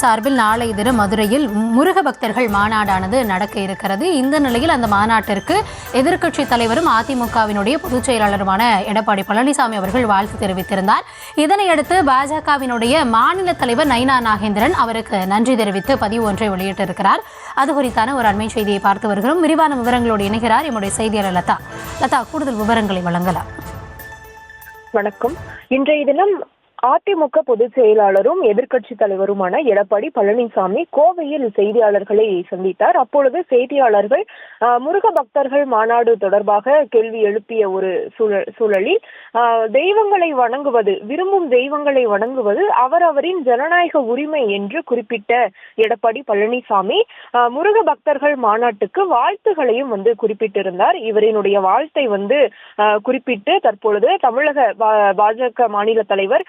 சார்பில் நாளைய தினம் மதுரையில் முருக பக்தர்கள் மாநாடானது நடக்க இருக்கிறது. இந்த நிலையில் அந்த மாநாட்டிற்கு எதிர்க்கட்சி தலைவரும் அதிமுகவினுடைய பொதுச் செயலாளருமான எடப்பாடி பழனிசாமி அவர்கள் வாழ்த்து தெரிவித்திருந்தார். இதனையடுத்து பாஜகவினுடைய மாநில தலைவர் நயினா நாகேந்திரன் அவருக்கு நன்றி தெரிவித்து பதிவு ஒன்றை வெளியிட்டிருக்கிறார். அது குறித்தான ஒரு அண்மை செய்தியை பார்த்து வருகிறோம். விரிவான விவரங்களோடு இணைகிறார் எம்முடைய செய்தியாளர் லதா. கூடுதல் விவரங்களை வழங்கலாம். வணக்கம். இன்றைய தினம் அதிமுக பொதுச் செயலாளரும் எதிர்க்கட்சி தலைவருமான எடப்பாடி பழனிசாமி கோவையில் செய்தியாளர்களை சந்தித்தார். அப்பொழுது செய்தியாளர்கள் முருக பக்தர்கள் மாநாடு தொடர்பாக கேள்வி எழுப்பிய ஒரு சூழலில் தெய்வங்களை வணங்குவது, விரும்பும் தெய்வங்களை வணங்குவது அவரவரின் ஜனநாயக உரிமை என்று குறிப்பிட்ட எடப்பாடி பழனிசாமி முருக பக்தர்கள் மாநாட்டுக்கு வாழ்த்துகளையும் குறிப்பிட்டிருந்தார். இவரினுடைய வாழ்த்தை குறிப்பிட்டு தற்பொழுது தமிழக பாஜக மாநில தலைவர்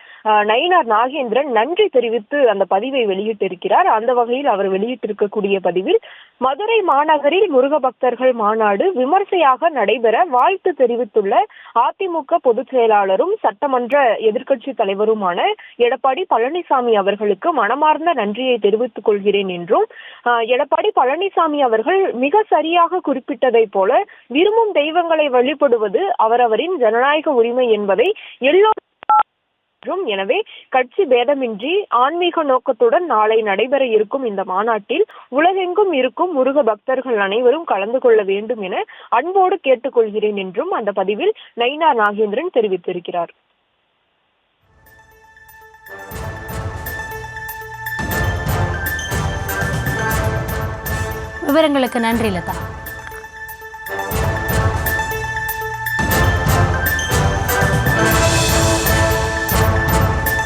நயினா நாகேந்திரன் நன்றி தெரிவித்து அந்த பதிவை வெளியிட்டிருக்கிறார். அந்த வகையில் அவர் வெளியிட்டிருக்கக்கூடிய பதிவில், மதுரை மாநகரில் முருக பக்தர்கள் மாநாடு விமர்சையாக நடைபெற வாழ்த்து தெரிவித்துள்ள அதிமுக பொதுச் செயலாளரும் சட்டமன்ற எதிர்க்கட்சி தலைவருமான எடப்பாடி பழனிசாமி அவர்களுக்கு மனமார்ந்த நன்றியை தெரிவித்துக் கொள்கிறேன் என்றும், எடப்பாடி பழனிசாமி அவர்கள் மிக சரியாக குறிப்பிட்டதை போல விரும்பும் தெய்வங்களை வழிபடுவது அவரவரின் ஜனநாயக உரிமை என்பதை எல்லோரும், எனவே கட்சி பேதமின்றி ஆன்மீக நோக்கத்துடன் நாளை நடைபெற இருக்கும் இந்த மாநாட்டில் உலகெங்கும் இருக்கும் முருக பக்தர்கள் அனைவரும் கலந்து கொள்ள வேண்டும் என அன்போடு கேட்டுக்கொள்கிறேன் என்றும் அந்த பதிவில் நயினா நாகேந்திரன் தெரிவித்திருக்கிறார். விவரங்களுக்கு நன்றி லதா.